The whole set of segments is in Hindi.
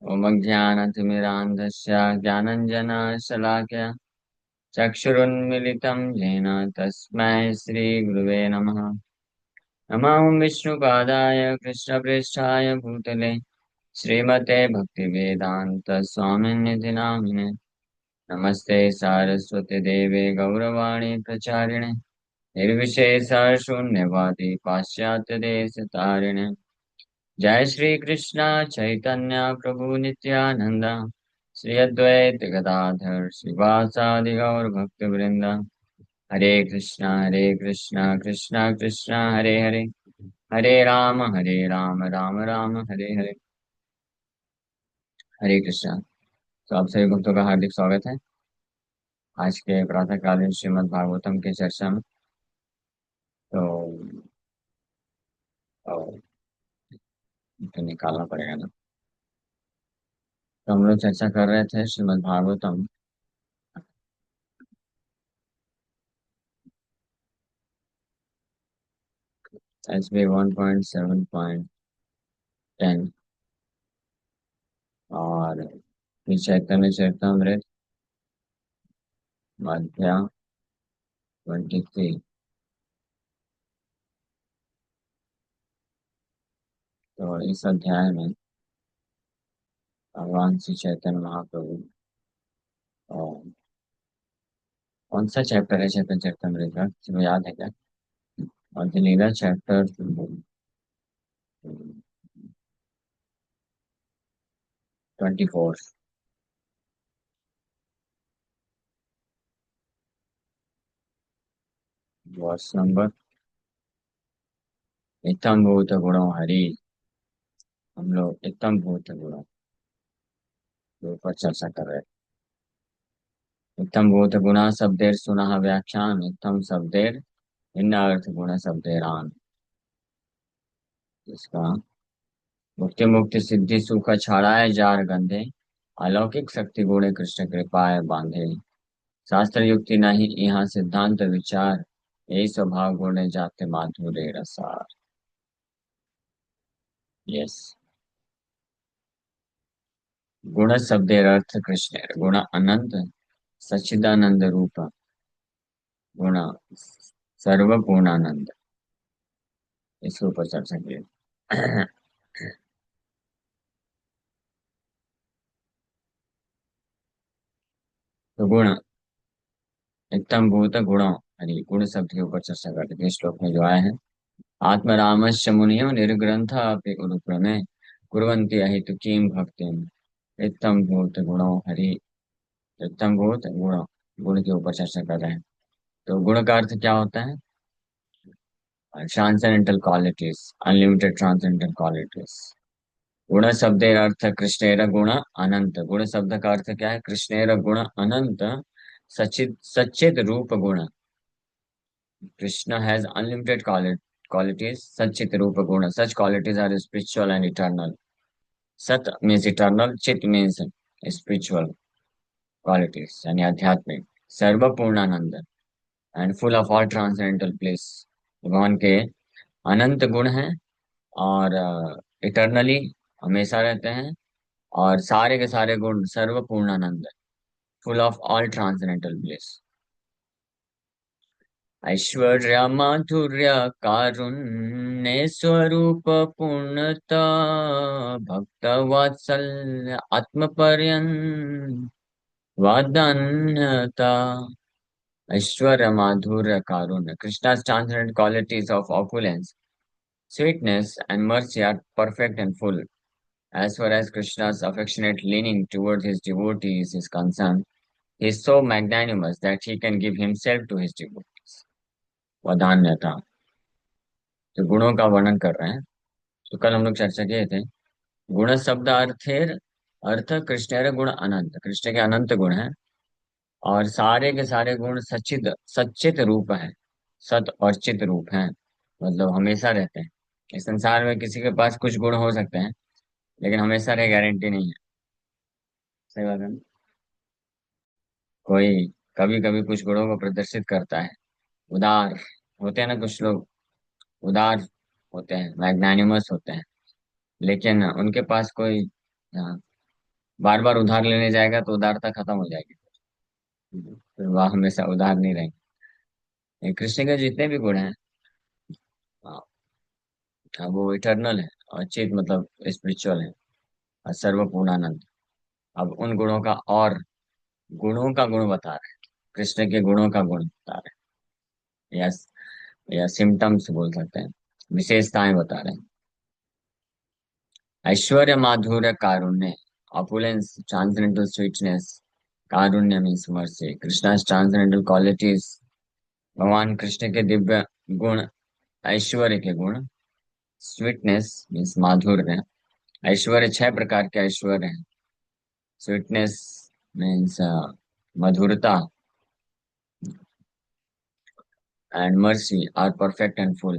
ओमज्ञानतिमिरान्धस्य ज्ञानञ्जनशलाकया चक्षुरुन्मिलितं येन तस्मै श्रीगुरुवे नमः। नमः विष्णुपादाय कृष्णप्रेष्ठाय भूतले श्रीमते भक्तिवेदान्तस्वामिन्निधि नामिने। नमस्ते सारस्वती देवे गौरवाणी प्रचारिणे निर्विशेषशून्यवादी पाश्चात्यदेशतारिणे। जय श्री कृष्ण चैतन्य प्रभु नित्यानंद श्री अद्वैत गदाधर श्रीवासादि गौर भक्त वृंद। हरे कृष्णा कृष्णा कृष्णा हरे हरे, हरे राम राम राम हरे हरे। हरे कृष्णा। तो आप सभी भक्तों का हार्दिक स्वागत है आज के प्रातःकालीन श्रीमद् भागवतम की चर्चा में। तो तो निकालना पड़ेगा ना। तो हम लोग चर्चा कर रहे थे श्रीमद् भागवतम SB 1.7.10 और श्री चैतन्य चरितमृत अध्याय 23। तो इस अध्याय में भगवान श्री चैतन्य महाप्रभु और कौन सा चैप्टर है चैतन्य चरितमृत का तुम्हें याद है क्या? और लीला चैप्टर 24 वर्ष नंबर इतम भूत गुणों हरि। हम लोग इतम भूत गुणों के ऊपर चर्चा कर रहे हैं। इत्थम भूत गुणा शब्देर सुनः व्याख्यान इत्थम शब्देर भिन्न अर्थ गुण शब्देरान। इसका मुक्ति मुक्ति सिद्धि सुख छाड़ाए जार गंधे अलौकिक शक्ति गुणे कृष्ण कृपाए बांधे। शास्त्र युक्ति नहीं यहाँ सिद्धांत विचार यही स्वभाव गुणे जाते माधुर्य रसार। यस। गुण शब्देर अर्थ कृष्ण गुण अनंत सच्चिदानंद रूप गुण सर्वपूर्णानंद। इसके ऊपर चर्चा की। तो गुण इत्थम भूत गुणों यानी गुण शब्द के ऊपर चर्चा करते हैं श्लोक में जो आया है। आत्मरामस्य मुनियो निर्ग्रंथ अपि उरुक्रमे कुर्वन्ति अहितु किम भक्तिम। इत्थम भूत गुणों हरि। इत्थम भूत गुण गुण के ऊपर चर्चा कर रहे हैं। तो गुण का अर्थ क्या होता है? Transcendental qualities, unlimited transcendental qualities. गुण शब्देर अर्थ कृष्णेर गुण अनंत। गुण शब्द का अर्थ क्या है? कृष्णेर गुण अनंत सचित सच्चित रूप गुण। Krishna has unlimited qualities. Satchit Rupa Guna. Such qualities are spiritual and eternal. Sat means eternal, Chit means spiritual qualities and adhyatmic. Sarva Purnananda and full of all transcendental bliss. भगवान के अनंत गुण हैं और इटरनली हमेशा रहते हैं और सारे के सारे गुण सर्व पूर्णानंद, full of all transcendental bliss. ऐश्वर्य माधुर्य कारुण्य स्वरूप पूर्णता भक्त वात्सल्य आत्मपर्यन वादन्यता। ऐश्वर्य माधुर्य कारुण्य Krishna's transcendent qualities of opulence, sweetness and mercy are perfect and full. As far as Krishna's affectionate leaning toward his devotees is concerned, he is so magnanimous that he can give himself to his devotees. वदान्यता। तो गुणों का वर्णन कर रहे हैं। तो कल हम लोग चर्चा किए थे गुण शब्द अर्थ कृष्ण गुण अनंत। कृष्ण के अनंत गुण हैं और सारे के सारे गुण सच्चित सच्चित रूप है। सत और चित रूप हैं, मतलब हमेशा रहते हैं। इस संसार में किसी के पास कुछ गुण हो सकते हैं लेकिन हमेशा रहे गारंटी नहीं है। सही बात है ना? कोई कभी कभी कुछ गुणों को प्रदर्शित करता है। उदार होते हैं ना कुछ लोग, उदार होते हैं, मैग्नानिमस होते हैं, लेकिन उनके पास कोई बार बार उधार लेने जाएगा तो उदारता खत्म हो जाएगी। फिर वह हमेशा उधार नहीं रहेंगे। ये कृष्ण के जितने भी गुण हैं, हाँ, वो इटर्नल है, अचित मतलब स्पिरिचुअल है, और सर्वपूर्णानंद। अब उन गुणों का, और गुणों का गुण बता रहे हैं, कृष्ण के गुणों का गुण बता रहे हैं, या सिम्टम्स बोल सकते हैं, विशेषताएं बता रहे हैं। ऐश्वर्य, माधुर्य, कारुण्य, opulence, transcendental sweetness, कारुण्य मीन्स मर्सी, कृष्णा's transcendental qualities, भगवान कृष्ण के दिव्य गुण, ऐश्वर्य के गुण, स्वीटनेस मीन्स माधुर्य, ऐश्वर्य 6 प्रकार के ऐश्वर्य हैं, स्वीटनेस मीन्स मधुरता, and mercy are perfect and full.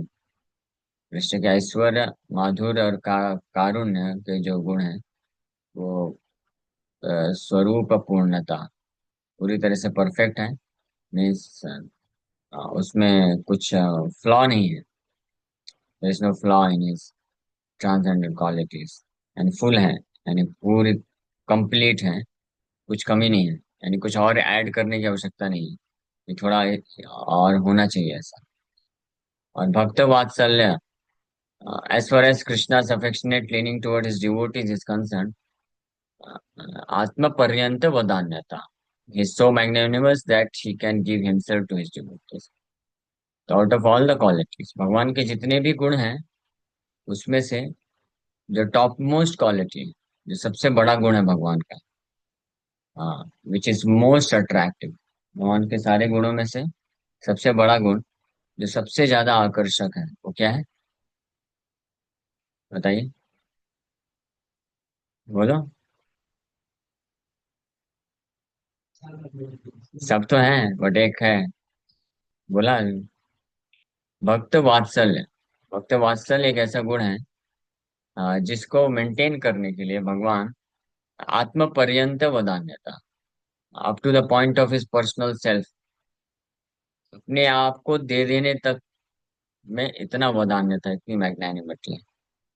Krishna के ऐश्वर्य, माधुर्य और कारुण्य के जो गुण हैं, वो स्वरूप पूर्णता, पूरी तरह से परफेक्ट है, मीन्स उसमें कुछ फ्लॉ नहीं है, there is no flaw in his transcendent qualities, and full है, यानी पूरी कंप्लीट है, कुछ कमी नहीं है, यानी कुछ और ऐड करने की आवश्यकता नहीं है, ये थोड़ा और होना चाहिए ऐसा। और भक्त वात्सल्य, as far as Krishna's affectionate leaning toward his devotees is concerned, आत्म पर्यंत वदान्यता, he is so magnanimous that he can give himself to his devotees. तो out of all the qualities, भगवान के जितने भी गुण हैं, उसमें से जो टॉप मोस्ट क्वालिटी, जो सबसे बड़ा गुण है भगवान का, हाँ, विच इज मोस्ट अट्रैक्टिव, भगवान के सारे गुणों में से सबसे बड़ा गुण, जो सबसे ज्यादा आकर्षक है, वो क्या है? बताइए, बोलो। सब तो है, बट एक है, बोला, भक्त वात्सल्य। भक्त वात्सल्य एक ऐसा गुण है, जिसको मेंटेन करने के लिए भगवान आत्म पर्यंत वदान्यता, up to the point of his personal self, अपने आप को दे देने तक में इतना वदान्यता, इतनी magnanimity,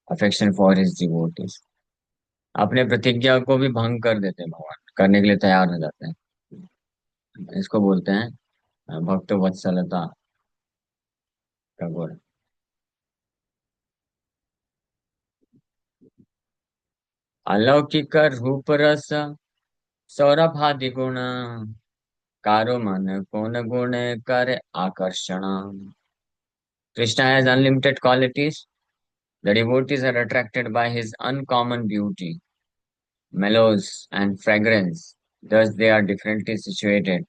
affection for his devotees, अपने प्रतिज्ञा को भी भंग कर देते हैं भगवान, करने के लिए तैयार हो जाते हैं। इसको बोलते हैं भक्त वत्सलता का गुण। अलौकिक रूप रस, सौरभादि गुण, कारो मन कोन गुण कर आकर्षण। Krishna has unlimited qualities. The devotees are attracted by his uncommon beauty, mellows, and fragrance. Thus, they are differently situated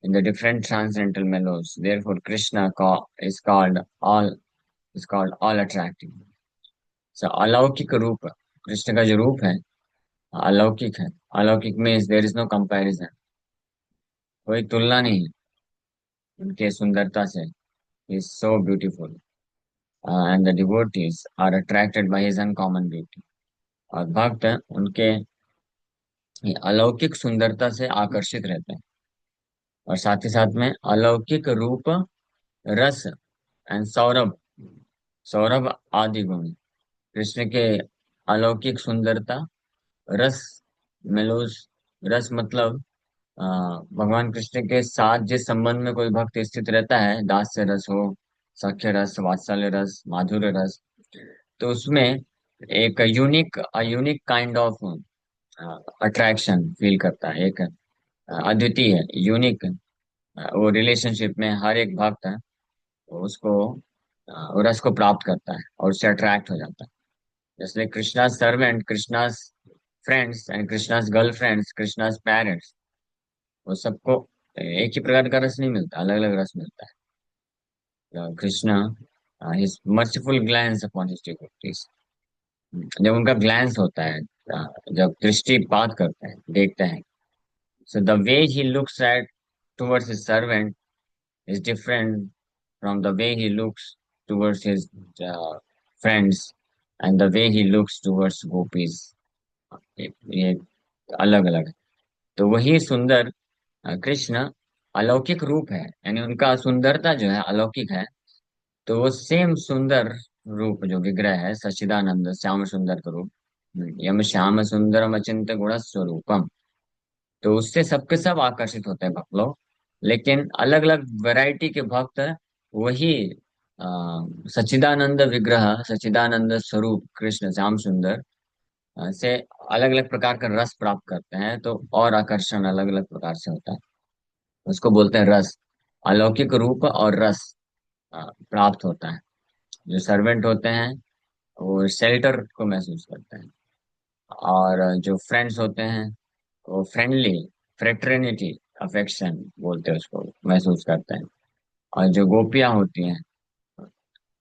in the different transcendental mellows. Therefore, Krishna is called all attractive. So, अलौकिक रूप, कृष्ण का जो रूप है, अलौकिक है। अलौकिक means there is no comparison, कोई तुलना नहीं है उनके सुंदरता से। Is so beautiful, and the devotees are attracted by his uncommon beauty. और भक्त उनके ये अलौकिक सुंदरता से आकर्षित रहते हैं, और साथ ही साथ में अलौकिक रूप, रस, एंड सौरभ, सौरभ आदि गुण, कृष्ण के अलौकिक सुंदरता, रस, मेलोस, रस मतलब भगवान कृष्ण के साथ जिस संबंध में कोई भक्त स्थित रहता है, दास्य रस हो, सख्य रस, वात्सल्य रस, माधुर्य रस, तो उसमें एक unique kind of attraction feel करता है, एक अद्वितीय, यूनिक, वो रिलेशनशिप में हर एक भक्त है, वो उसको वो रस को प्राप्त करता है और उससे अट्रैक्ट हो जाता है। इसलिए Krishna servant, Krishna friends and Krishna girlfriends, Krishna parents, वो सबको एक ही प्रकार का रस नहीं मिलता, अलग अलग रस मिलता है। Krishna his merciful glance upon his devotees, जब उनका ग्लैंस होता है, जब दृष्टिपात करते हैं, देखते हैं, so the way he looks at towards his servant is different from the way he looks towards his friends and the way he looks towards gopis. ये अलग अलग है। तो वही सुंदर कृष्ण अलौकिक रूप है, यानी उनका सुंदरता जो है अलौकिक है। तो वो सेम सुंदर रूप जो विग्रह है, सच्चिदानंद श्याम सुंदर का रूप, यम श्याम सुंदरम अचिंत गुण स्वरूपम। तो उससे सबके सब आकर्षित होते हैं भक्त लोग। लेकिन अलग अलग वैरायटी के भक्त वही अ, सच्चिदानंद विग्रह, सच्चिदानंद स्वरूप कृष्ण श्याम सुंदर से अलग अलग प्रकार का रस प्राप्त करते हैं, तो और आकर्षण अलग अलग प्रकार से होता है। उसको बोलते हैं रस। अलौकिक रूप और रस प्राप्त होता है। जो सर्वेंट होते हैं वो शेल्टर को महसूस करते हैं, और जो फ्रेंड्स होते हैं वो फ्रेंडली, फ्रेटर्निटी, अफेक्शन बोलते हैं उसको, महसूस करते हैं। और जो गोपियां होती हैं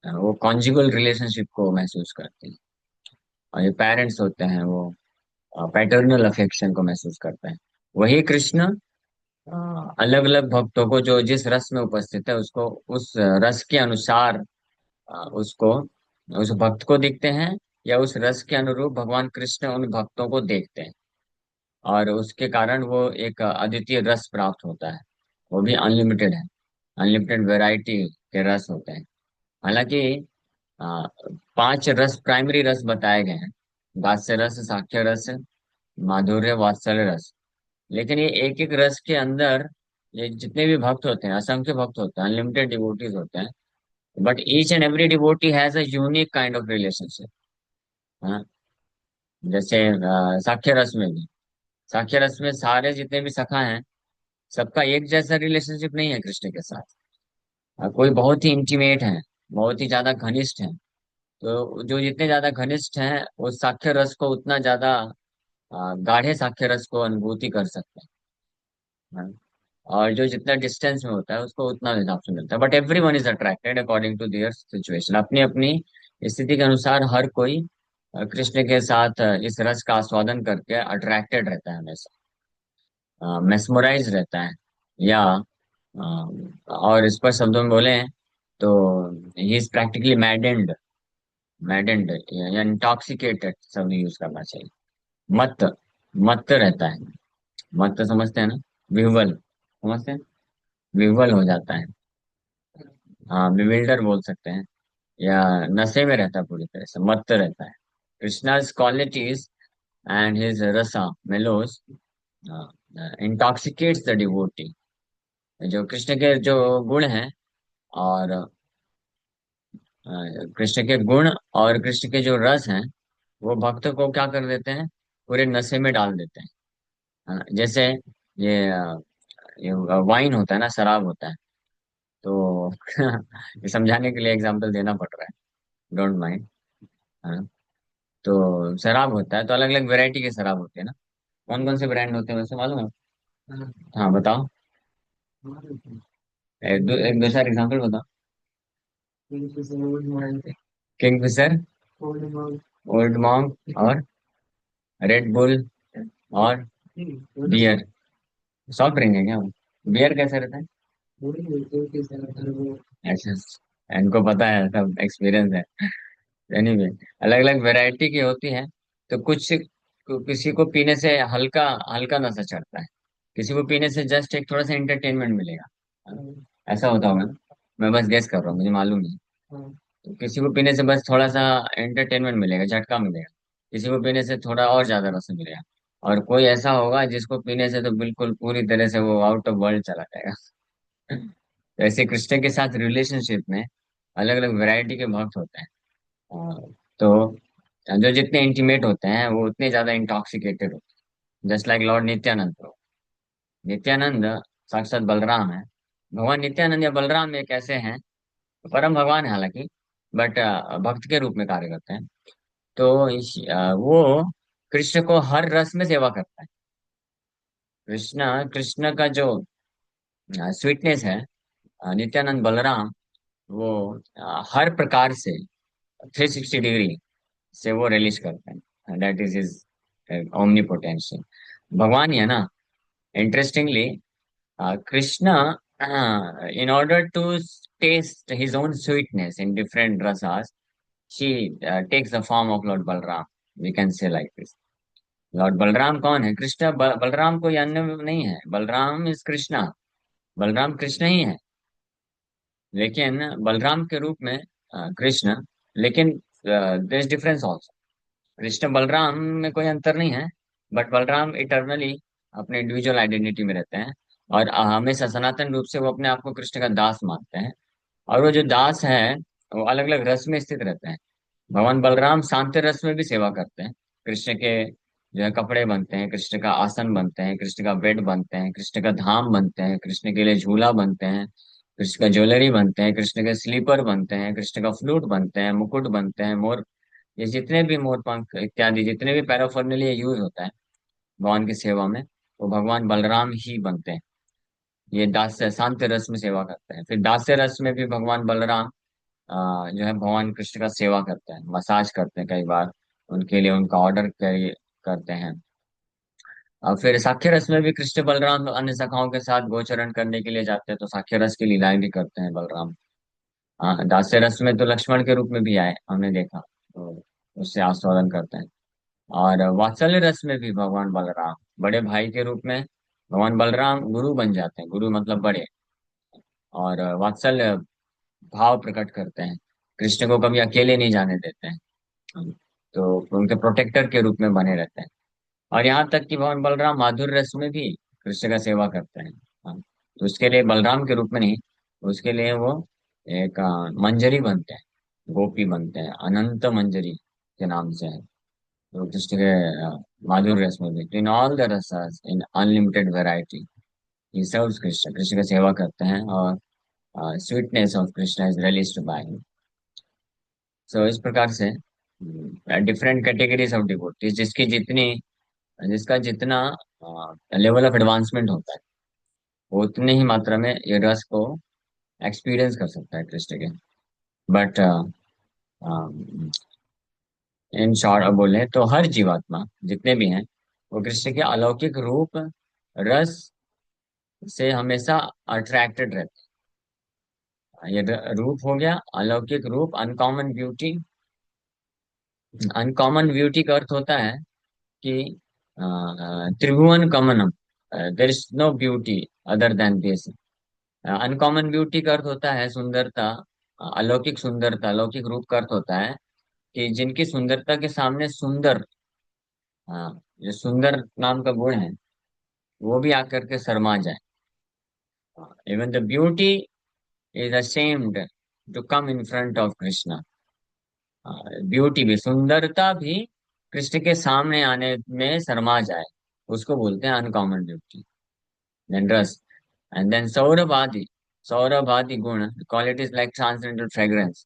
वो कॉन्जुगल रिलेशनशिप को महसूस करती हैं। और जो पेरेंट्स होते हैं वो पैटर्नल अफेक्शन को महसूस करते हैं। वही कृष्ण अलग अलग भक्तों को जो जिस रस में उपस्थित है उसको उस रस के अनुसार उसको, उस भक्त को देखते हैं, या उस रस के अनुरूप भगवान कृष्ण उन भक्तों को देखते हैं। और उसके कारण वो एक अद्वितीय रस प्राप्त होता है। वो भी अनलिमिटेड है, अनलिमिटेड वैरायटी के रस होते हैं। हालांकि आ, 5 रस, प्राइमरी रस बताए गए हैं। दास्य रस, साक्ष्य रस, माधुर्य, वात्सल्य रस। लेकिन ये एक एक रस के अंदर ये जितने भी भक्त होते हैं, असंख्य भक्त होते हैं, अनलिमिटेड डिवोटीज होते हैं। But each and every devotee has a unique kind of relationship. हाँ, जैसे साक्ष्य रस में भी, साक्ष्य रस में सारे जितने भी सखा हैं, सबका एक जैसा रिलेशनशिप नहीं है कृष्ण के साथ। कोई बहुत ही इंटीमेट है, बहुत ही ज्यादा घनिष्ठ है। तो जो जितने ज्यादा घनिष्ठ हैं वो साक्ष्य रस को उतना ज्यादा गाढ़े साक्ष्य रस को अनुभूति कर सकते हैं। हाँ। और जो जितना डिस्टेंस में होता है उसको उतना हिसाब से मिलता है। But every one is attracted according to their situation. अपनी अपनी स्थिति के अनुसार हर कोई कृष्ण के साथ इस रस का आस्वादन करके अट्रैक्टेड रहता है, हमेशा मेस्मराइज रहता है। या और इस पर शब्दों में बोले तो ही इज प्रैक्टिकली मैडेंड, मैडेंड या इंटॉक्सिकेटेड शब्द यूज करना चाहिए। मत, मत रहता है। मत समझते हैं ना, विह्वल समझते हैं, विह्वल हो जाता है। हाँ, बिविल्डर बोल सकते हैं, या नशे में रहता है, पूरी तरह से मत्त रहता है। कृष्णा's क्वालिटीज एंड हिज रसा मेलोस इंटॉक्सिकेट्स द डिवोटी। जो कृष्ण के जो गुण हैं, और कृष्ण के गुण और कृष्ण के जो रस हैं, वो भक्त को क्या कर देते हैं, पूरे नशे में डाल देते हैं। जैसे ये ये वाइन होता है ना, शराब होता है। तो ये समझाने के लिए एग्जांपल देना पड़ रहा है, डोंट माइंड। तो शराब होता है तो अलग अलग वैरायटी के शराब होते हैं ना। कौन कौन से ब्रांड होते हैं वैसे मालूम है? हाँ बताओ, एक दो चार एग्जांपल बताओ। किंगफिशर, ओल्ड मॉन्क, और रेड बुल, और बियर। सॉफ्ट ड्रिंक है क्या वो? बियर कैसा रहता है? ऐसा, इनको पता है, सब एक्सपीरियंस है। एनीवे, अलग अलग वैरायटी की होती है। तो कुछ किसी को पीने से हल्का हल्का नशा चढ़ता है, किसी को पीने से जस्ट एक थोड़ा सा एंटरटेनमेंट मिलेगा। ऐसा होता होगा ना, मैं बस गेस कर रहा हूँ, मुझे मालूम नहीं। तो किसी को पीने से बस थोड़ा सा एंटरटेनमेंट मिलेगा, झटका मिलेगा। किसी को पीने से थोड़ा और ज्यादा रस मिलेगा। और कोई ऐसा होगा जिसको पीने से तो बिल्कुल पूरी तरह से वो आउट ऑफ वर्ल्ड चला जाएगा। तो ऐसे कृष्ण के साथ रिलेशनशिप में अलग अलग वैरायटी के भक्त होते हैं। तो जो जितने इंटीमेट होते हैं वो उतने ज्यादा इंटॉक्सिकेटेड होते हैं, जस्ट लाइक लॉर्ड नित्यानंद प्रभु। नित्यानंद साक्षात बलराम है। भगवान नित्यानंद या बलराम एक ऐसे हैं, परम भगवान है हालांकि, बट भक्त के रूप में कार्य करते हैं। तो वो कृष्ण को हर रस में सेवा करता है। कृष्ण, कृष्ण का जो स्वीटनेस है, नित्यानंद बलराम वो हर प्रकार से 360 डिग्री से वो रिलीज करते हैं। That is his omnipotential. भगवान ही है ना। Interestingly Krishna in order to taste his own sweetness in different rasas, she takes the form of Lord Balram. We can say like this. Lord Balram कौन है? कृष्ण। बलराम कोई अन्य नहीं है, बलराम इज कृष्णा। बलराम कृष्ण ही है, लेकिन बलराम के रूप में कृष्ण। लेकिन there is difference also. Krishna Balram में कोई अंतर नहीं है, बट बलराम इटरनली अपने इंडिविजुअल आइडेंटिटी में रहते हैं, और हमेशा सनातन रूप से वो अपने आप को कृष्ण का दास मानते हैं। और वो जो दास है वो अलग अलग रस में स्थित रहते हैं। भगवान बलराम शांति रस में भी सेवा करते हैं। कृष्ण के जो है कपड़े बनते हैं, कृष्ण का आसन बनते हैं, कृष्ण का बेड बनते हैं, कृष्ण का धाम बनते हैं, कृष्ण के लिए झूला बनते हैं, कृष्ण का ज्वेलरी बनते हैं, कृष्ण के स्लीपर बनते हैं, कृष्ण का फ्लूट बनते हैं, मुकुट बनते हैं, मोर, ये जितने भी मोर पंख इत्यादि जितने भी पैराफर्नेलिया यूज होता है भगवान की सेवा में, वो भगवान बलराम ही बनते हैं। ये दास्य शांति रस में सेवा करते हैं। फिर दास्य रस में भी भगवान बलराम जो है भगवान कृष्ण का सेवा करते हैं, मसाज करते हैं कई बार, उनके लिए उनका ऑर्डर करते हैं। और फिर साख्य रस में भी कृष्ण बलराम अन्य सखाओं के साथ गोचरण करने के लिए जाते हैं, तो साख्य रस की लीलाएं भी करते हैं बलराम। हाँ, दास्य रस में तो लक्ष्मण के रूप में भी आए, हमने देखा, तो उससे आस्वादन करते हैं। और वात्सल्य रस में भी भगवान बलराम बड़े भाई के रूप में भगवान बलराम गुरु बन जाते हैं, गुरु मतलब बड़े, और वात्सल्य भाव प्रकट करते हैं, कृष्ण को कभी अकेले नहीं जाने देते हैं, तो उनके प्रोटेक्टर के रूप में बने रहते हैं। और यहाँ तक कि भगवान बलराम माधुर रस में भी कृष्ण का सेवा करते हैं। हाँ, तो उसके लिए बलराम के रूप में नहीं, उसके लिए वो एक मंजरी बनते हैं, गोपी बनते हैं, अनंत मंजरी के नाम से है। तो कृष्ण के माधुर रस में भी, in all the rasas in unlimited variety ही सर्व्स कृष्ण, कृष्ण की सेवा करते हैं, और sweetness of Krishna is realised by him. So इस प्रकार से डिफरेंट कैटेगरीज ऑफ डिवोटीज, जिसका जितना लेवल ऑफ एडवांसमेंट होता है, वो उतने ही मात्रा में ये रस को एक्सपीरियंस कर सकता है कृष्ण के। बट इन शॉर्ट अब बोले तो हर जीवात्मा जितने भी हैं, वो कृष्ण के अलौकिक रूप रस से हमेशा अट्रैक्टेड रहते हैं। ये रूप हो गया अलौकिक रूप, अनकॉमन ब्यूटी। अनकॉमन ब्यूटी का अर्थ होता है कि त्रिभुवन कमनम, there is no beauty other than this. Uncommon beauty का अर्थ होता है सुंदरता, अलौकिक सुंदरता। अलौकिक रूप का अर्थ होता है कि जिनकी सुंदरता के सामने सुंदर, जो सुंदर नाम का गुण है, वो भी आकर के शर्मा जाए। Even the beauty is ashamed to come in front of Krishna. Beauty भी, सुंदरता भी कृष्ण के सामने आने में शर्मा जाए, उसको बोलते हैं अनकॉमन ब्यूटी। देन रस, एंड देन सौरभ आदि। सौरभ आदि गुण क्वालिटीज लाइक ट्रांसेंडेंटल फ्रेग्रेंस।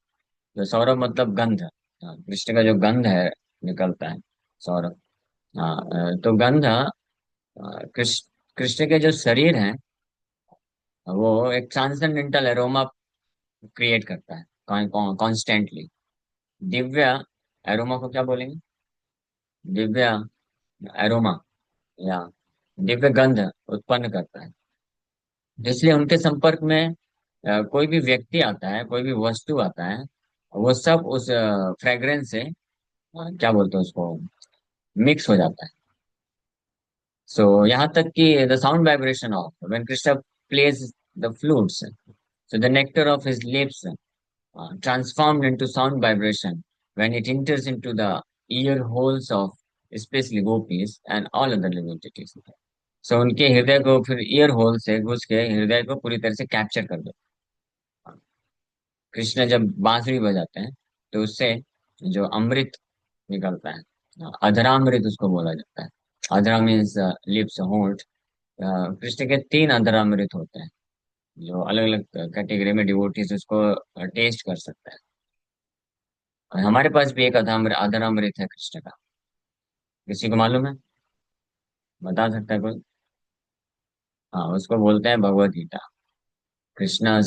जो सौरभ मतलब गंध, कृष्ण का जो गंध है निकलता है, सौरभ। तो गंध कृष्ण कृष्ण के जो शरीर है, वो एक ट्रांसेंडेंटल एरोमा क्रिएट करता है कॉन्स्टेंटली। दिव्य एरोमा को क्या बोलेंगे? दिव्य एरोमा, या दिव्य गंध उत्पन्न करता है। इसलिए उनके संपर्क में कोई भी व्यक्ति आता है, कोई भी वस्तु आता है, वो सब उस फ्रेग्रेंस से क्या बोलते हैं उसको, मिक्स हो जाता है। सो यहाँ तक कि the sound vibration of when Krishna plays the flutes, so the nectar of his lips transformed into sound vibration when it enters into the ear holes of especially gopis and all other living entities. So उनके हृदय को फिर ईयर होल से घुस के हृदय को पूरी तरह से कैप्चर कर दो। कृष्ण जब बांसुरी बजाते हैं, तो उससे जो अमृत निकलता है, अधरामृत उसको बोला जाता है। अधरा मीन्स लिप्स, होंठ। कृष्ण के तीन अधरामृत होते हैं, जो अलग अलग कैटेगरी में डिवोटीज उसको टेस्ट कर सकता है। और हमारे पास भी एक अधरामृत है कृष्ण का। किसी को मालूम है? बता सकता है कोई? हाँ, उसको बोलते हैं Bhagavad Gita. Krishna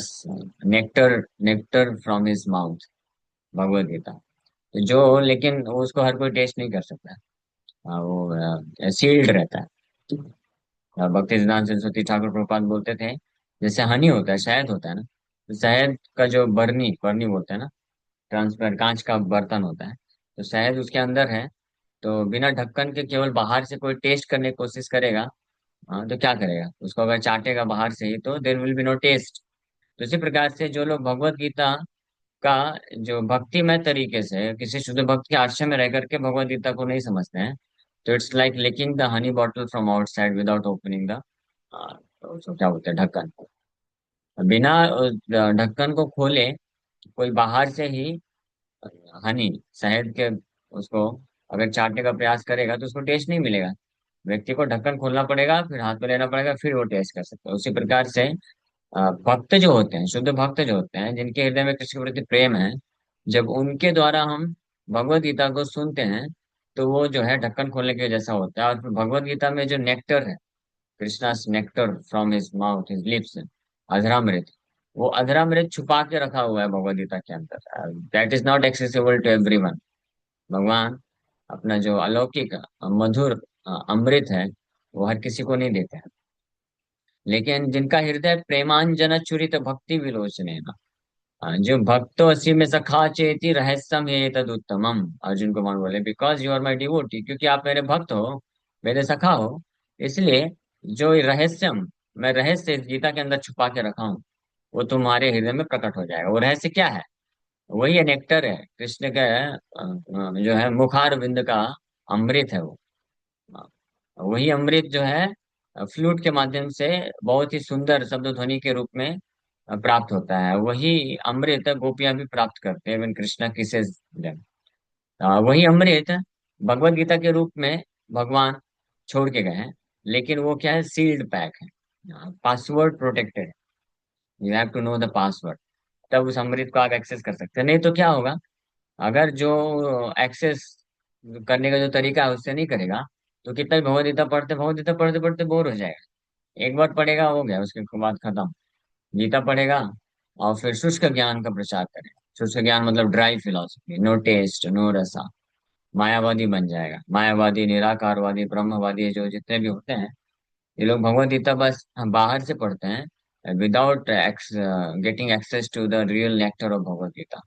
nectar, nectar from his mouth, Bhagavad Gita. तो जो, लेकिन उसको हर कोई टेस्ट नहीं कर सकता। वो सील्ड रहता है। भक्ति सिद्धांत सरस्वती ठाकुर प्रभुपाद बोलते थे, जैसे हनी होता है, शहद होता है ना, तो शहद का जो बरनी, बरनी बोलते हैं ना, ट्रांसपेरेंट कांच का बर्तन होता है, तो शहद उसके अंदर है, तो बिना ढक्कन के केवल बाहर से कोई टेस्ट करने की कोशिश करेगा, हाँ, तो क्या करेगा? उसको अगर चाटेगा बाहर से ही, तो there will be no taste. तो इसी प्रकार से जो लोग भगवत गीता का जो भक्तिमय तरीके से किसी शुद्ध भक्त के आश्रय में रह करके भगवत गीता को नहीं समझते हैं, तो it's like licking the honey bottle from outside without opening the, तो क्या बोलते हैं, ढक्कन। बिना ढक्कन को खोले कोई बाहर से ही हनी, शहद के, उसको अगर चाटने का प्रयास करेगा तो उसको टेस्ट नहीं मिलेगा। व्यक्ति को ढक्कन खोलना पड़ेगा, फिर हाथ में लेना पड़ेगा, फिर वो टेस्ट कर सकता है। उसी प्रकार से भक्त जो होते हैं, शुद्ध भक्त जो होते हैं, जिनके हृदय में कृष्ण के प्रति प्रेम है, जब उनके द्वारा हम भगवत गीता को सुनते हैं, तो वो जो है ढक्कन खोलने के जैसा होता है। और फिर भगवत गीता में जो नेक्टर है, Krishna's nectar from his mouth, his lips, अधरामृत, वो अधरामृत छुपा के रखा हुआ है भगवत गीता के अंदर। That is not accessible to everyone. भगवान अपना जो अलौकिक मधुर अमृत है, वो हर किसी को नहीं देते हैं। लेकिन जिनका हृदय प्रेमांजन चुरित भक्ति विलोचने, जो भक्तो असी में सखा चेति रहस्यम ये तदुत्तमम, अर्जुन को मान बोले, because you are my devotee, क्योंकि आप मेरे भक्त हो, मेरे सखा हो, इसलिए जो ये रहस्यम, मैं रहस्य इस गीता के अंदर छुपा के रखा हूँ, वो तुम्हारे हृदय में प्रकट हो जाएगा। वो रहस्य क्या है? वही है, नेक्टर है, कृष्ण का जो है मुखार बिंद का अमृत है वो। वही अमृत जो है फ्लूट के माध्यम से बहुत ही सुंदर शब्द ध्वनि के रूप में प्राप्त होता है। वही अमृत गोपियां भी प्राप्त करते हैं, इवन कृष्णा किसे। वही अमृत भगवत गीता के रूप में भगवान छोड़ के गए हैं, लेकिन वो क्या है, सील्ड पैक है, password protected. You have to know the password, तब उस अमृत को आप एक्सेस कर सकते हैं। नहीं तो क्या होगा, अगर जो एक्सेस करने का जो तरीका है उससे नहीं करेगा, तो कितना भी भगवत गीता पढ़ते पढ़ते बोर हो जाएगा। एक बार पढ़ेगा, हो गया, उसके बाद खत्म। गीता पढ़ेगा और फिर शुष्क ज्ञान का प्रचार करेगा। शुष्क ज्ञान मतलब dry philosophy, no taste no रसा, मायावादी बन जाएगा। मायावादी, निराकारवादी, ब्रह्मवादी, जो जितने भी होते हैं, ये लोग भगवत गीता बस बाहर से पढ़ते हैं, without getting access to the real nectar of Bhagavad Gita.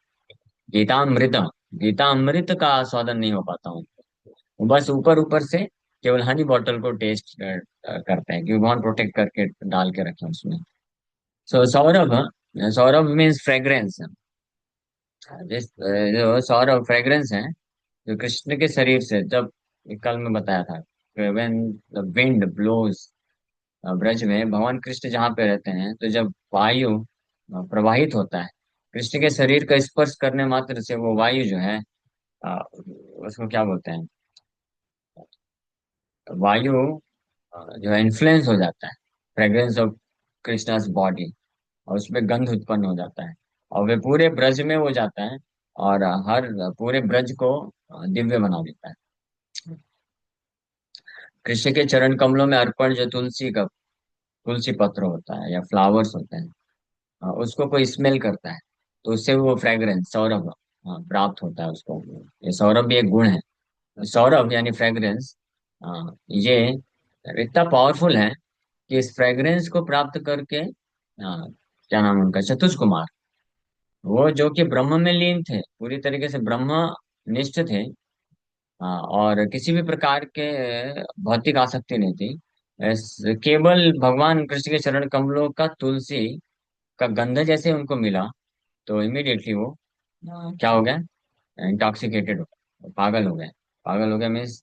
गीतामृत, गीतामृत का आस्वादन नहीं हो पाता हूँ। वो बस ऊपर ऊपर से केवल हनी बॉटल को टेस्ट करते हैं, क्योंकि बहुत प्रोटेक्ट करके डाल के रखे हैं उसमें। सो सौरभ, सौरभ मीन्स फ्रेग्रेंस। जिस जो सौरभ फ्रेग्रेंस है, जो कृष्ण के शरीर से जब, कल में बताया था, when the wind blows, Braj में भगवान कृष्ण जहाँ पे रहते हैं, तो जब वायु प्रवाहित होता है, कृष्ण के शरीर का स्पर्श करने मात्र से वो वायु जो है, अ, उसको क्या बोलते हैं, वायु जो है इन्फ्लुएंस हो जाता है, फ्रेग्रेंस ऑफ कृष्णास बॉडी, और उसमें गंध उत्पन्न हो जाता है, और वे पूरे ब्रज में वो जाता है, और हर पूरे ब्रज को दिव्य बना देता है। कृष्ण के चरण कमलों में अर्पण जो तुलसी का, तुलसी पत्र होता है या फ्लावर्स होते हैं, उसको कोई स्मेल करता है, तो उससे वो फ्रेग्रेंस सौरभ प्राप्त होता है उसको। ये सौरभ भी एक गुण है। सौरभ यानी फ्रेग्रेंस, ये इतना पावरफुल है कि इस फ्रेग्रेंस को प्राप्त करके, क्या नाम है उनका, चतुष कुमार, वो जो कि ब्रह्म में लीन थे, पूरी तरीके से ब्रह्म निष्ठ थे, और किसी भी प्रकार के भौतिक आसक्ति नहीं थी। केवल भगवान कृष्ण के चरण कमलों का तुलसी का गंध जैसे उनको मिला, तो इमिडिएटली वो क्या हो गया, इंटॉक्सिकेटेड हो गया, पागल हो गया। पागल हो गया मीन्स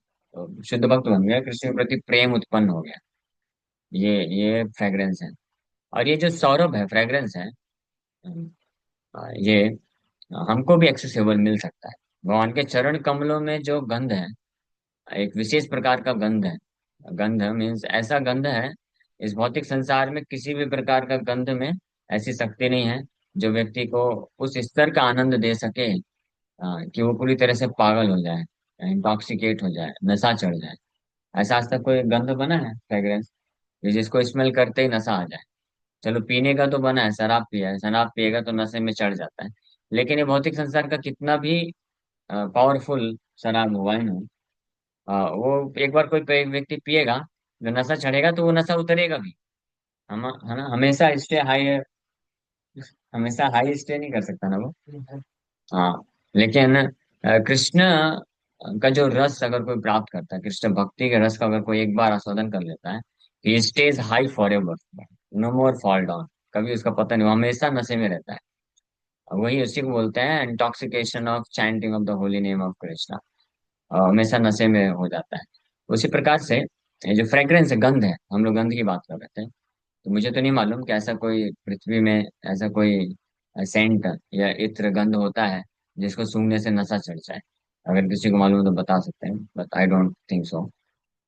शुद्ध भक्त बन गया, कृष्ण के प्रति प्रेम उत्पन्न हो गया। ये फ्रेग्रेंस है। और ये जो सौरभ है, फ्रेग्रेंस है, ये हमको भी एक्सेसिबल मिल सकता है। भगवान के चरण कमलों में जो गंध है, एक विशेष प्रकार का गंध है। गंध मीन्स ऐसा गंध है, इस भौतिक संसार में किसी भी प्रकार का गंध में ऐसी शक्ति नहीं है जो व्यक्ति को उस स्तर का आनंद दे सके, कि वो पूरी तरह से पागल हो जाए, इंटॉक्सिकेट हो जाए, नशा चढ़ जाए। ऐसा आज तक कोई गंध बना है फ्रेग्रेंस जिसको स्मेल करते ही नशा आ जाए? चलो पीने का तो बना है, शराब पिया है, शराब पिएगा तो नशे में चढ़ जाता है। लेकिन ये भौतिक संसार का कितना भी पावरफुल शराब हो, वाइन हो, वो एक बार कोई व्यक्ति पिएगा, जो नशा चढ़ेगा तो वो नशा उतरेगा भी। हम, है ना, हमेशा स्टे हाई, हमेशा हाई स्टे नहीं कर सकता ना वो। हाँ, लेकिन कृष्ण का जो रस अगर कोई प्राप्त करता है, कृष्ण भक्ति के रस का अगर कोई एक बार आस्वादन कर लेता है, he stays high forever, no more fall down. कभी उसका पता नहीं, वो हमेशा नशे में रहता है। वही उसी को बोलते हैं intoxication of chanting of the holy name of Krishna. हमेशा नशे में हो जाता है। उसी प्रकार से ये जो फ्रेग्रेंस है, गंध है, हम लोग गंध की बात कर रहे थे। तो मुझे तो नहीं मालूम कि ऐसा कोई पृथ्वी में ऐसा कोई सेंट या इत्र गंध होता है जिसको सूंघने से नशा चढ़ जाए। अगर किसी को मालूम है तो बता सकते हैं, but I don't think so.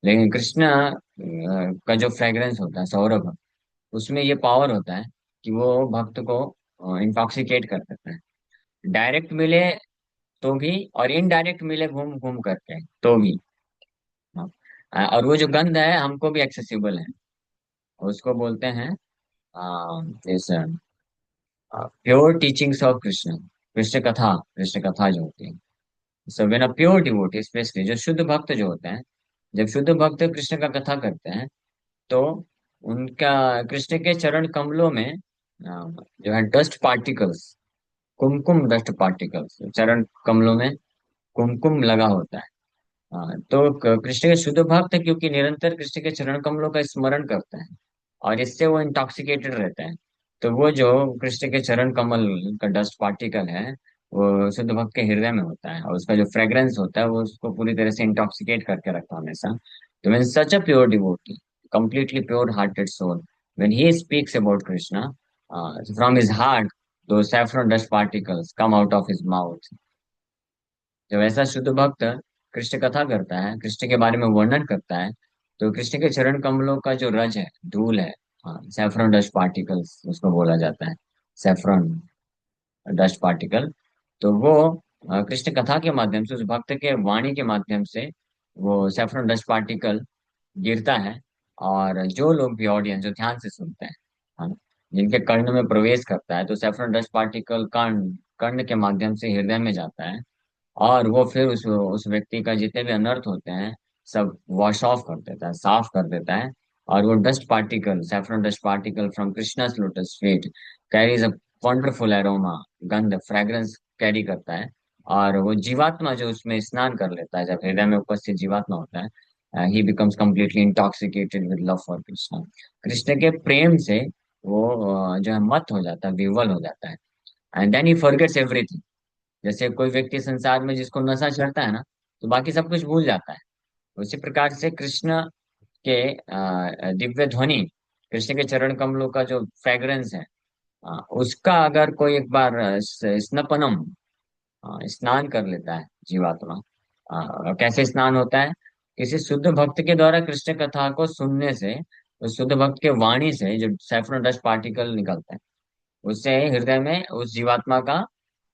लेकिन कृष्णा का जो फ्रेग्रेंस होता है, सौरभ, उसमें ये पावर होता है कि वो भक्त को इंटॉक्सिकेट कर देता है। डायरेक्ट मिले तो भी, और इनडायरेक्ट मिले घूम घूम करके तो भी। हाँ। और वो जो गंध है हमको भी एक्सेसिबल है। उसको बोलते हैं इस pure teachings of Krishna, Krishna कथा जो होती है। So when a pure devotee, specially जो शुद्ध भक्त जो होते हैं, जब शुद्ध भक्त कृष्ण का कथा करते हैं तो उनका कृष्ण के चरण कमलों में जो है डस्ट पार्टिकल्स, कुमकुम डस्ट पार्टिकल्स चरण कमलों में कुमकुम लगा होता है। तो कृष्ण के शुद्ध भक्त क्योंकि निरंतर कृष्ण के चरण कमलों का स्मरण करते हैं और इससे वो इंटॉक्सिकेटेड रहते हैं। तो वो जो कृष्ण के चरण कमल का डस्ट पार्टिकल है, वो शुद्ध भक्त के हृदय में होता है और उसका जो फ्रेग्रेंस होता है वो उसको पूरी तरह से इंटॉक्सिकेट करके रखता है हमेशा। तो when such a pure devotee, completely pure-hearted soul, when he speaks about Krishna, from his heart, those saffron dust particles come out of his mouth. जब ऐसा शुद्ध भक्त कृष्ण कथा करता है, कृष्ण के बारे में वर्णन करता है, तो कृष्ण के चरण कमलों का जो रज है, धूल है, हाँ, सैफरन डस्ट पार्टिकल्स उसको बोला जाता है, सैफरन डस्ट पार्टिकल। तो वो कृष्ण कथा के माध्यम से, उस भक्त के वाणी के माध्यम से वो सैफरन डस्ट पार्टिकल गिरता है। और जो लोग भी, ऑडियंस जो ध्यान से सुनते हैं, हाँ, जिनके कर्ण में प्रवेश करता है, तो saffron dust particle Karna Karna के माध्यम से हृदय में जाता है। और वो फिर उस व्यक्ति का जितने भी अनर्थ होते हैं सब वॉश ऑफ कर देता है, साफ कर देता है। और वो dust particle, saffron dust particle from Krishna's lotus feet carries a wonderful aroma, गंध, फ्रेग्रेंस कैरी करता है। और वो जीवात्मा जो उसमें स्नान कर लेता है, जब हृदय में उपस्थित जीवात्मा होता है, ही becomes completely intoxicated with love for Krishna. Krishna के प्रेम से वो जो है मत हो जाता है, विवल हो जाता है। And then he forgets everything. जैसे कोई व्यक्ति संसार में जिसको नशा चढ़ता है ना, तो बाकी सब कुछ भूल जाता है। उसी प्रकार से कृष्ण के दिव्य ध्वनि, कृष्ण के चरण कमलों का जो फ्रेग्रेंस है, उसका अगर कोई एक बार स्नपनम, स्नान कर लेता है जीवात्मा। कैसे स्नान होता है? किसी शुद्ध भक्त के द्वारा कृष्ण कथा को सुनने से, उस शुद्ध भक्त के वाणी से जो सैफरन डस्ट पार्टिकल निकलता है, उससे हृदय में उस जीवात्मा का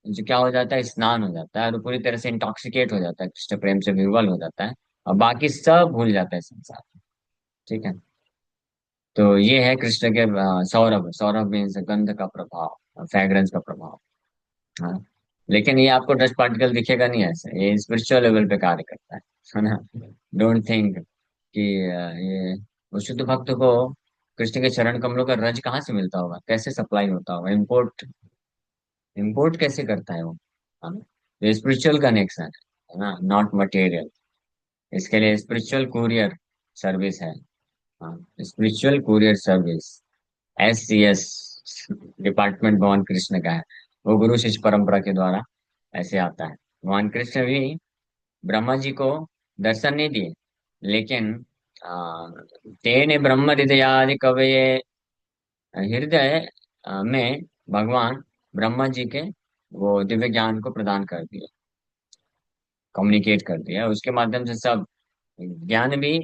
जो क्या हो जाता है, स्नान हो जाता है और वो पूरी तरह से इंटॉक्सिकेट हो जाता है, कृष्ण प्रेम से विवल हो जाता है और बाकी सब भूल जाता है संसार में। ठीक है। तो ये है कृष्ण के सौरभ, सौरभ मीन्स गंध का प्रभाव, फ्रेग्रेंस का प्रभाव। हाँ। लेकिन ये आपको डस्ट पार्टिकल दिखेगा नहीं, ऐसे ये स्पिरिचुअल लेवल पे कार्य करता है ना। डोंट थिंक कि ये वो शुद्ध भक्त को कृष्ण के चरण कमलों का रज कहाँ से मिलता होगा, कैसे सप्लाई होता होगा, इम्पोर्ट इम्पोर्ट कैसे करता है वो, है ना। ये स्पिरिचुअल कनेक्शन है ना, नॉट मटेरियल। इसके लिए स्पिरिचुअल कुरियर सर्विस है। हाँ, spiritual courier service, SCS department भगवान कृष्ण का है। वो गुरु शिष्य परंपरा के द्वारा ऐसे आता है। भगवान कृष्ण भी ब्रह्मा जी को दर्शन नहीं दिए, लेकिन तेने ब्रह्म हृदयादि कवये, हृदय में भगवान ब्रह्मा जी के वो दिव्य ज्ञान को प्रदान कर दिया, कम्युनिकेट कर दिया। उसके माध्यम से सब ज्ञान भी,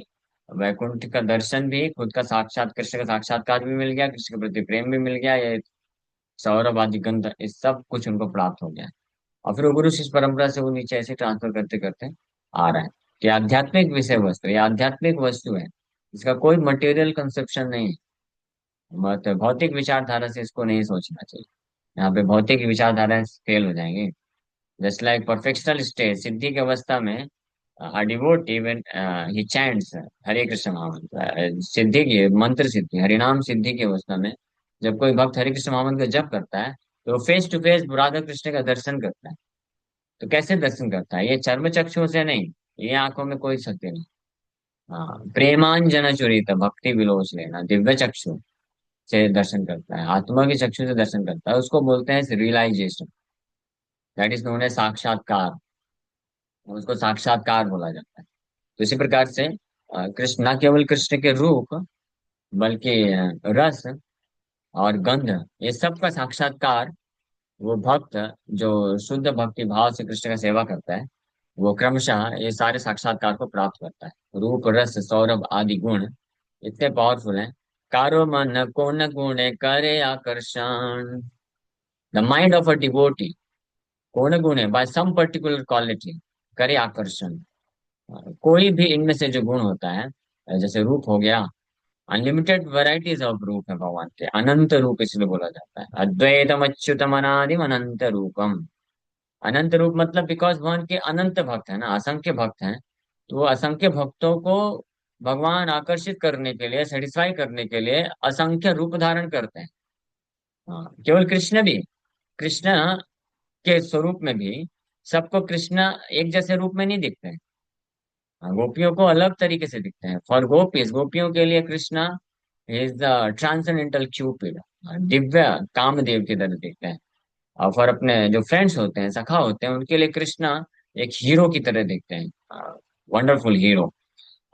वैकुंठ का दर्शन भी, खुद का साक्षात कृष्ण का साक्षात्कार भी मिल गया, कृष्ण के प्रति प्रेम भी मिल गया, ये सौरभ आदि गंध, इस सब कुछ उनको प्राप्त हो गया। और फिर वो गुरु शिष्य परंपरा से वो नीचे ऐसे ट्रांसफर करते करते आ रहा है कि आध्यात्मिक विषय वस्तु, या आध्यात्मिक वस्तु है, इसका कोई मटेरियल कंसेप्शन नहीं है। मत भौतिक विचारधारा से इसको नहीं सोचना चाहिए। यहाँ पे भौतिक विचारधारा फेल हो जाएंगे। जस्ट लाइक परफेक्शनल स्टेज, सिद्धि की अवस्था में a devotee when he chants हरे कृष्ण महामंत्र, सिद्धि की मंत्र सिद्धि, हरिनाम सिद्धि की अवस्था में जब कोई भक्त हरे कृष्ण महामंत्र का जप करता है, तो face to face Radha Krishna का दर्शन करता है। तो कैसे दर्शन करता है? ये चर्म चक्षुओं से नहीं, ये आंखों में कोई शक्ति नहीं। हाँ, प्रेमांजन चुरित भक्ति विलोच लेना, दिव्य चक्षु, से दर्शन करता है, आत्मा की चक्षु से दर्शन करता है, उसको बोलते हैं realisation. That is known as साक्षात्कार। उसको साक्षात्कार बोला जाता है। तो इसी प्रकार से कृष्ण न केवल कृष्ण के रूप, बल्कि रस और गंध, ये सब का साक्षात्कार वो भक्त जो शुद्ध भक्ति भाव से कृष्ण का सेवा करता है, वो क्रमशः ये सारे साक्षात्कार को प्राप्त करता है। रूप रस सौरभ आदि गुण इतने पावरफुल हैं। कारो मन को न गुण करे आकर्षण। The mind of a devotee कोण गुण है, बाय सम पर्टिकुलर क्वालिटी करे आकर्षण। कोई भी इनमें से जो गुण होता है, जैसे रूप हो गया, अनलिमिटेड वैरायटीज ऑफ रूप है भगवान के, अनंत रूप इसलिए बोला जाता है। अद्वैतम अच्युतम अनादिम अनंत रूपम। अनंत रूप मतलब बिकॉज भगवान के अनंत भक्त है ना, असंख्य भक्त हैं। तो वो असंख्य भक्तों को भगवान आकर्षित करने के लिए, सेटिस्फाई करने के लिए असंख्य रूप धारण करते हैं। हाँ, केवल कृष्ण भी, कृष्ण के स्वरूप में भी सबको कृष्ण एक जैसे रूप में नहीं दिखते हैं। हाँ, गोपियों को अलग तरीके से दिखते हैं। फॉर गोपीज, गोपियों के लिए Krishna is the transcendental Cupid, Divya Kamadeva की तरह दिखते हैं। और फॉर अपने जो फ्रेंड्स होते हैं, सखा होते हैं, उनके लिए कृष्णा एक हीरो की तरह दिखते हैं, वंडरफुल हीरो।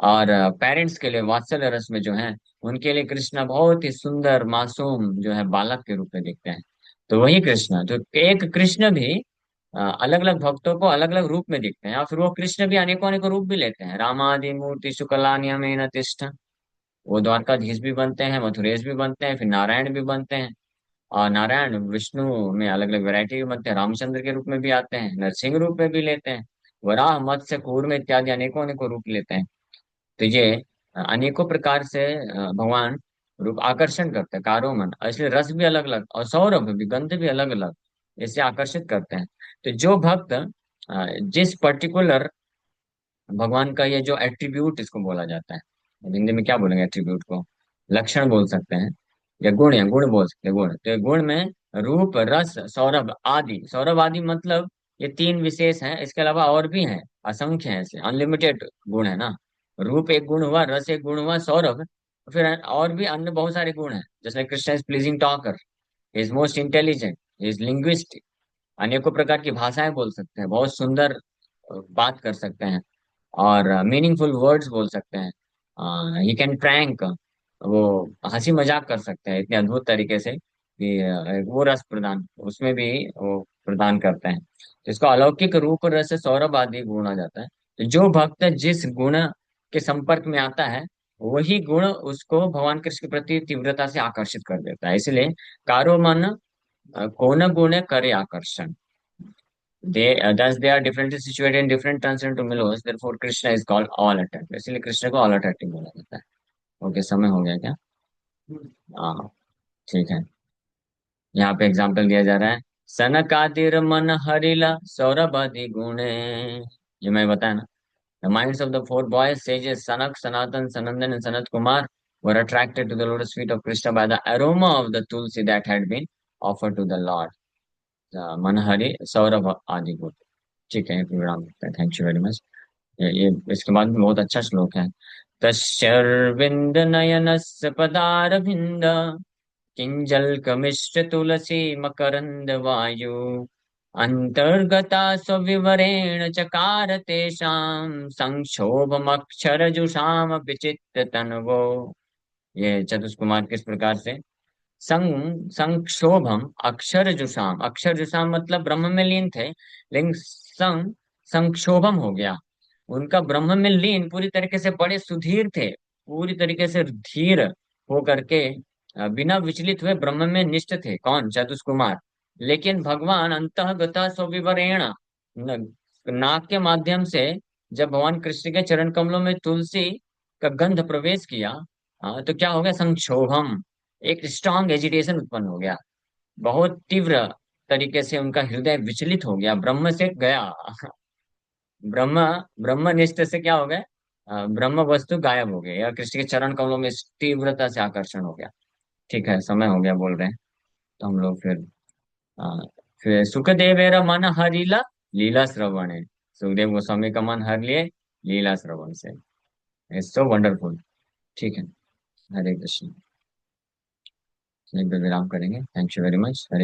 और पेरेंट्स के लिए वात्सल्य रस में जो है, उनके लिए कृष्णा बहुत ही सुंदर मासूम जो है बालक के रूप में दिखते हैं। तो वही कृष्णा, तो एक कृष्ण भी अलग अलग भक्तों को अलग अलग रूप में दिखते हैं, और फिर वो कृष्ण भी अनेकों अनेकों रूप भी लेते हैं। रामादि मूर्ति शुक्ला नियमेन तिष्ठ, वो द्वारकाधीश भी बनते हैं, मथुरेश भी बनते हैं, फिर नारायण भी बनते हैं। और नारायण विष्णु में अलग अलग वैरायटी भी बनते हैं, रामचंद्र के रूप में भी आते हैं, नरसिंह रूप में भी लेते हैं, वराह मत्स्य कूर्म इत्यादि अनेकों अनेकों रूप लेते हैं। तो ये अनेकों प्रकार से भगवान रूप आकर्षण करते हैं, कारो मन, और इसलिए रस भी अलग अलग और सौरभ भी, गंध भी अलग अलग इससे आकर्षित करते हैं। तो जो भक्त जिस पर्टिकुलर भगवान का ये जो एट्रीब्यूट इसको बोला जाता है, हिंदी में क्या बोलेंगे एट्रीब्यूट को, लक्षण बोल सकते हैं, या गुण बोल सकते हैं, गुण। तो ये गुण में रूप रस सौरभ आदि, सौरभ आदि मतलब ये तीन विशेष हैं, इसके अलावा और भी हैं, असंख्य हैं, ऐसे अनलिमिटेड गुण है ना। रूप एक गुण हुआ, रस एक गुण हुआ, सौरभ, फिर और भी अन्य बहुत सारे गुण हैं। जैसे Krishna is pleasing talker, is most intelligent, is linguist, अनेकों प्रकार की भाषाएं बोल सकते हैं, बहुत सुंदर बात कर सकते हैं, और मीनिंगफुल वर्ड्स बोल सकते हैं। ही कैन प्रैंक, वो हंसी मजाक कर सकते हैं इतने अद्भुत तरीके से कि वो रस प्रदान उसमें भी वो प्रदान करते हैं। तो इसको अलौकिक रूप रस सौरभ आदि गुण आ जाता है। तो जो भक्त जिस गुण के संपर्क में आता है, वही गुण उसको भगवान कृष्ण के प्रति तीव्रता से आकर्षित कर देता है। इसलिए कारो मन कोन गुण करे आकर्षण। Thus they are differently situated in different transcendental milos. Therefore, Krishna is called all attractive. इसलिए कृष्ण को all attractive बोला जाता है। ओके, समय हो गया क्या? हाँ, ठीक है। यहाँ पे एग्जाम्पल दिया जा रहा है। सनकादिर मन हरिला सौरभादि गुणे। ये मैं बताया ना। The minds of the four boys, sages Sanak, Sanatan, Sanandan, and Sanat Kumar, were attracted to the lotus feet of Krishna by the aroma of the tulsi that had been offered to the Lord. मनहरि Saurabh आदि गुण। ठीक है, विराम करते हैं। Thank you very much. ये इसके बाद भी बहुत अच्छा श्लोक है। तस्विंद नयनस्य पदारविंद किंजल्कमिश्र तुलसी मकरंद वायु अंतर्गता स्वविवरेण चकार तेषां संक्षोभमक्षरजुषाम विचित्र तन्वो। ये चतुष्कुमार किस प्रकार से संक्षोभम अक्षर जुषाम, अक्षर जुषाम मतलब ब्रह्म में लीन थे, लेकिन संक्षोभम हो गया, उनका ब्रह्म में लीन पूरी तरीके से, बड़े सुधीर थे, पूरी तरीके से धीर हो करके बिना विचलित हुए ब्रह्म में निष्ठ थे। कौन? चतुष्कुमार। लेकिन भगवान अंतःगता स्वविवरेण, नाक के माध्यम से जब भगवान कृष्ण के चरण कमलों में तुलसी का गंध प्रवेश किया, तो क्या हो गया? संक्षोभम, एक स्ट्रांग एजिटेशन उत्पन्न हो गया, बहुत तीव्र तरीके से उनका हृदय विचलित हो गया, ब्रह्म से गया। ब्रह्म ब्रह्मनिष्ठ से क्या हो गए? ब्रह्म वस्तु गायब हो गई, या कृष्ण के चरण कमलों में इस तीव्रता से आकर्षण हो गया। ठीक है, समय हो गया बोल रहे हैं। तो हम लोग अ, फिर सुखदेव मन हरिला लीला श्रवण है। सुखदेव गोस्वामी का मन हर लिए लीला श्रवण से। It's so wonderful. ठीक है, हरे कृष्ण। यहीं पे विराम करेंगे। Thank you very much. Hare